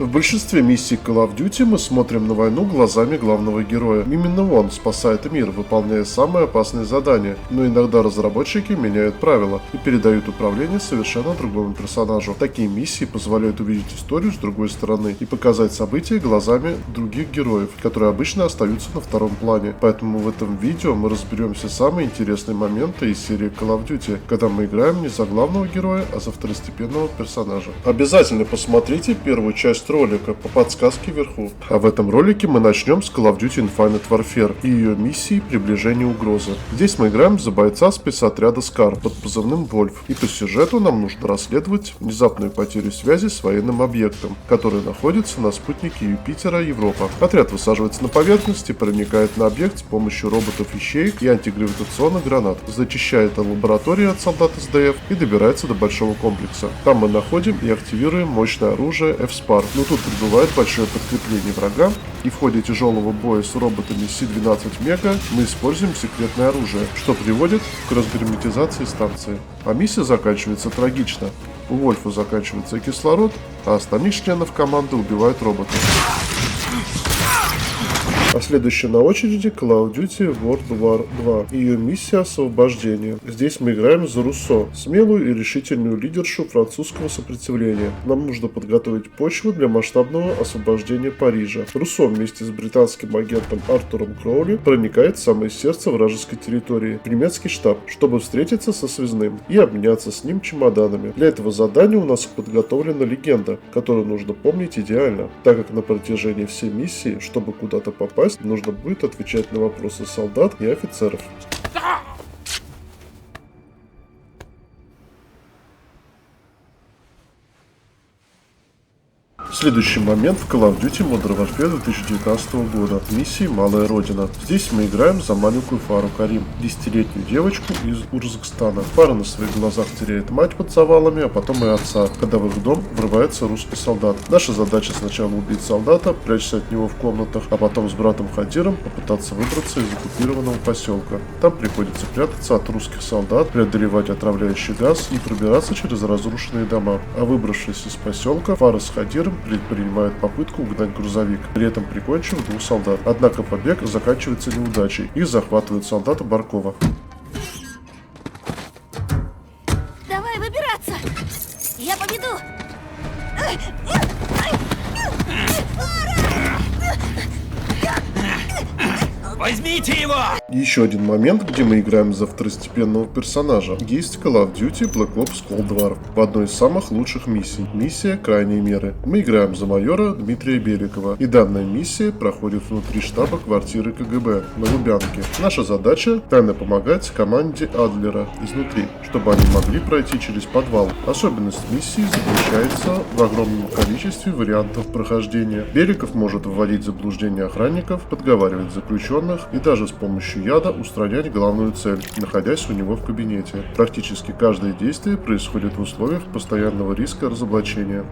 В большинстве миссий Call of Duty мы смотрим на войну глазами главного героя. Именно он спасает мир, выполняя самые опасные задания, но иногда разработчики меняют правила и передают управление совершенно другому персонажу. Такие миссии позволяют увидеть историю с другой стороны и показать события глазами других героев, которые обычно остаются на втором плане. Поэтому в этом видео мы разберем все самые интересные моменты из серии Call of Duty, когда мы играем не за главного героя, а за второстепенного персонажа. Обязательно посмотрите первую часть ролика по подсказке вверху. А в этом ролике мы начнем с Call of Duty Infinite Warfare и ее миссии приближения угрозы. Здесь мы играем за бойца спецотряда SCAR под позывным Вольф, и по сюжету нам нужно расследовать внезапную потерю связи с военным объектом, который находится на спутнике Юпитера Европа. Отряд высаживается на поверхность и проникает на объект с помощью роботов-ищеек и антигравитационных гранат, зачищает лабораторию от солдат СДФ и добирается до большого комплекса. Там мы находим и активируем мощное оружие F-SPAR. Но тут прибывает большое подкрепление врага, и в ходе тяжелого боя с роботами С-12 Мега мы используем секретное оружие, что приводит к разгерметизации станции. А миссия заканчивается трагично. У Вольфа заканчивается кислород, а остальных членов команды убивают роботы. А следующая на очереди Call of Duty World War 2 и ее миссия освобождения. Здесь мы играем за Руссо, смелую и решительную лидершу французского сопротивления. Нам нужно подготовить почву для масштабного освобождения Парижа. Руссо вместе с британским агентом Артуром Кроули проникает в самое сердце вражеской территории, в немецкий штаб, чтобы встретиться со связным и обменяться с ним чемоданами. Для этого задания у нас подготовлена легенда, которую нужно помнить идеально, так как на протяжении всей миссии, чтобы куда-то попасть, нужно будет отвечать на вопросы солдат и офицеров. Следующий момент в Call of Duty Modern Warfare 2019 года. Миссии «Малая Родина». Здесь мы играем за маленькую Фару Карим, 10-летнюю девочку из Урзакстана. Фара на своих глазах теряет мать под завалами, а потом и отца, когда в их дом врывается русский солдат. Наша задача сначала убить солдата, прячься от него в комнатах, а потом с братом Хадиром попытаться выбраться из оккупированного поселка. Там приходится прятаться от русских солдат, преодолевать отравляющий газ и пробираться через разрушенные дома. А выбравшись из поселка, Фара с Хадиром предпринимает попытку угнать грузовик, при этом прикончив 2 солдат. Однако побег заканчивается неудачей. Их захватывают солдаты Баркова. Давай выбираться! Я победу! Возьмите его! Еще один момент, где мы играем за второстепенного персонажа. Есть Call of Duty Black Ops Cold War в одной из самых лучших миссий. Миссия «Крайние меры». Мы играем за майора Дмитрия Беликова, и данная миссия проходит внутри штаба квартиры КГБ на Лубянке. Наша задача – тайно помогать команде Адлера изнутри, чтобы они могли пройти через подвал. Особенность миссии заключается в огромном количестве вариантов прохождения. Беликов может вводить в заблуждение охранников, подговаривать заключенных и даже с помощью яда устранять главную цель, находясь у него в кабинете. Практически каждое действие происходит в условиях постоянного риска разоблачения.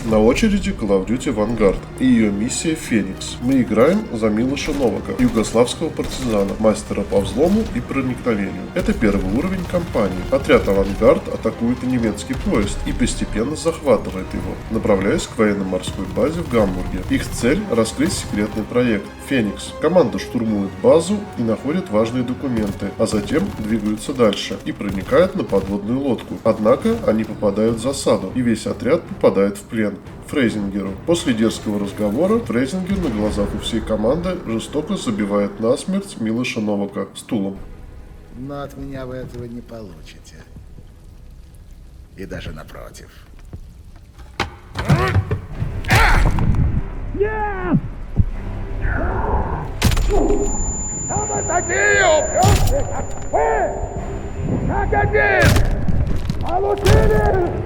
На очереди Call of Duty Vanguard и ее миссия «Феникс». Мы играем за Милоша Новака, югославского партизана, мастера по взлому и проникновению. Это первый уровень кампании. Отряд «Авангард» атакует немецкий поезд и постепенно захватывает его, направляясь к военно-морской базе в Гамбурге. Их цель – раскрыть секретный проект «Феникс». Команда штурмует базу и находит важные документы, а затем двигаются дальше и проникают на подводную лодку. Однако они попадают в засаду, и весь отряд попадает в плен. Фрейзингеру. После дерзкого разговора Фрейзингер на глазах у всей команды жестоко забивает насмерть Милоша Новака стулом. Но от меня вы этого не получите. И даже напротив. Нет! Кто вы такие, упертые, как вы? Как один! Получили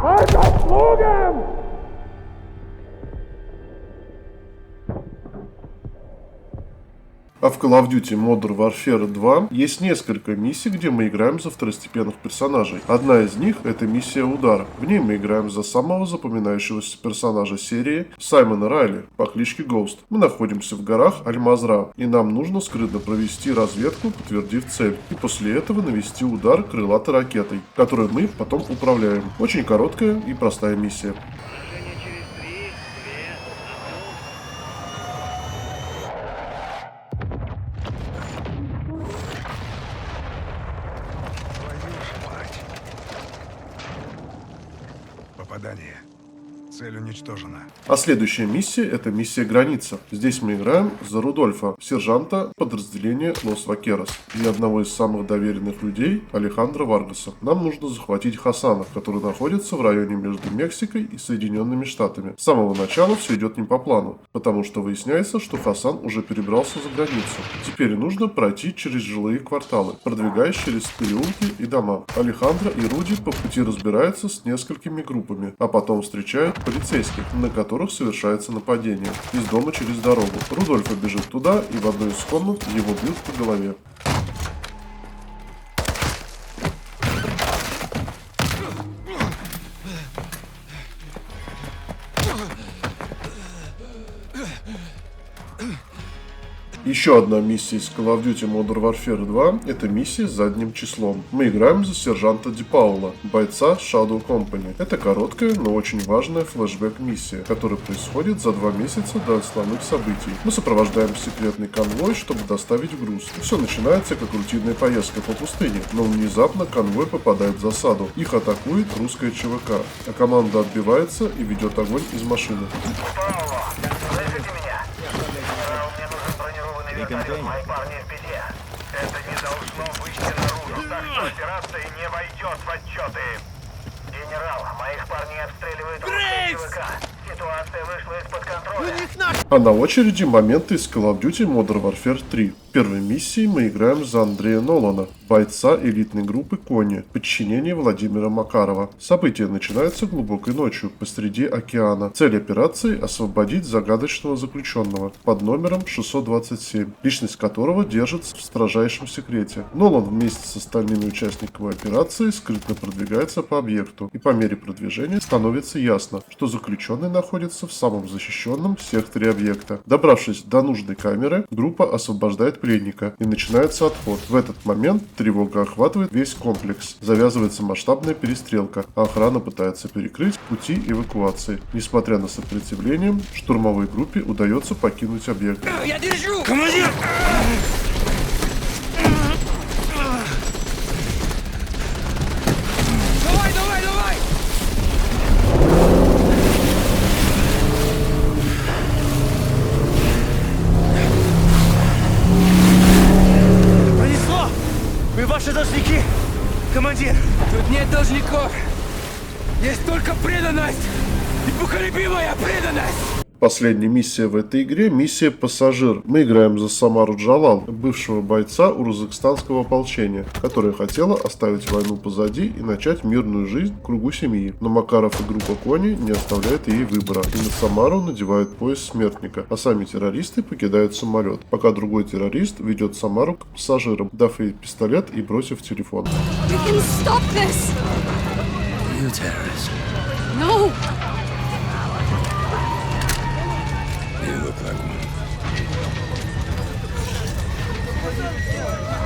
по заслугам! А в Call of Duty Modern Warfare 2 есть несколько миссий, где мы играем за второстепенных персонажей. Одна из них — это миссия «Удар». В ней мы играем за самого запоминающегося персонажа серии Саймона Райли по кличке Ghost. Мы находимся в горах Аль-Мазра, и нам нужно скрытно провести разведку, подтвердив цель, и после этого навести удар крылатой ракетой, которую мы потом управляем. Очень короткая и простая миссия. Попадание. Цель уничтожена. А следующая миссия — это миссия «Граница». Здесь мы играем за Рудольфа, сержанта подразделения Лос Вакерос, и одного из самых доверенных людей Алехандро Варгаса. Нам нужно захватить Хасана, который находится в районе между Мексикой и Соединенными Штатами. С самого начала все идет не по плану, потому что выясняется, что Хасан уже перебрался за границу. Теперь нужно пройти через жилые кварталы, продвигаясь через переулки и дома. Алехандро и Руди по пути разбираются с несколькими группами, а потом встречают полицейских, на которых совершается нападение, из дома через дорогу. Рудольфа бежит туда, и в одной из комнат его бьют по голове. Еще одна миссия из Call of Duty Modern Warfare 2 — это миссия с задним числом. Мы играем за сержанта Ди Паула, бойца Shadow Company. Это короткая, но очень важная флешбэк-миссия, которая происходит за 2 месяца до основных событий. Мы сопровождаем секретный конвой, чтобы доставить груз. Все начинается как рутинная поездка по пустыне, но внезапно конвой попадает в засаду. Их атакует русская ЧВК, а команда отбивается и ведет огонь из машины. Мои парни в беде. Это не должно выйти наружу, так что операция не войдет в отчеты. Генерал, моих парней обстреливает русская ЧВК. Ситуация вышла из-под контроля. А на очереди моменты из Call of Duty Modern Warfare 3. В первой миссии мы играем за Андрея Нолана, бойца элитной группы Кони, в подчинении Владимира Макарова. События начинаются глубокой ночью посреди океана. Цель операции — освободить загадочного заключенного под номером 627, личность которого держится в строжайшем секрете. Нолан вместе с остальными участниками операции скрытно продвигается по объекту, и по мере продвижения становится ясно, что заключенный находится в самом защищенном секторе объекта. Добравшись до нужной камеры, группа освобождает пленника, и начинается отход. В этот момент тревога охватывает весь комплекс. Завязывается масштабная перестрелка, а охрана пытается перекрыть пути эвакуации. Несмотря на сопротивление, штурмовой группе удается покинуть объект. Я держу! Командир! Давай, давай, давай! Пронесло! Мы ваши должники! Командир! Тут нет должников! Есть только преданность! Непоколебимая преданность! Последняя миссия в этой игре — миссия «Пассажир». Мы играем за Самару Джалал, бывшего бойца урузбекстанского ополчения, которая хотела оставить войну позади и начать мирную жизнь в кругу семьи. Но Макаров и группа Кони не оставляют ей выбора, и на Самару надевают пояс смертника, а сами террористы покидают самолет, пока другой террорист ведет Самару к пассажирам, дав ей пистолет и бросив телефон. We can stop this! You terrorist. No! You look like one.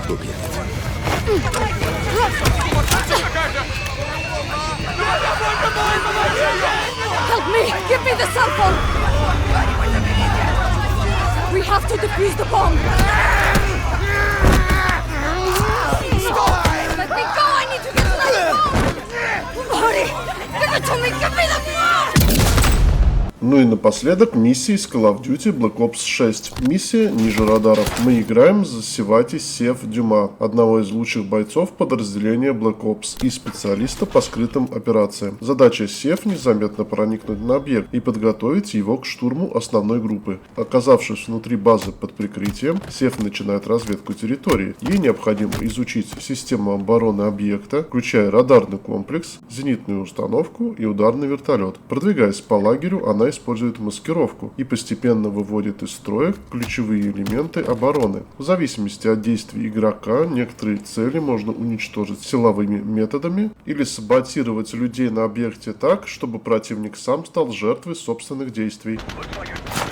Go get it. Help me! Give me the cell phone! We have to defuse the bomb! Stop! Let me go! I need to get to the phone! Hurry! Give it to me! Give me the phone! Ну и напоследок миссия из Call of Duty Black Ops 6. Миссия ниже радаров. Мы играем за Севати Сев Дюма, одного из лучших бойцов подразделения Black Ops и специалиста по скрытым операциям. Задача Сев — незаметно проникнуть на объект и подготовить его к штурму основной группы. Оказавшись внутри базы под прикрытием, Сев начинает разведку территории. Ей необходимо изучить систему обороны объекта, включая радарный комплекс, зенитную установку и ударный вертолет. Продвигаясь по лагерю, она использует использует маскировку и постепенно выводит из строя ключевые элементы обороны. В зависимости от действий игрока, некоторые цели можно уничтожить силовыми методами или саботировать людей на объекте так, чтобы противник сам стал жертвой собственных действий. Looks like a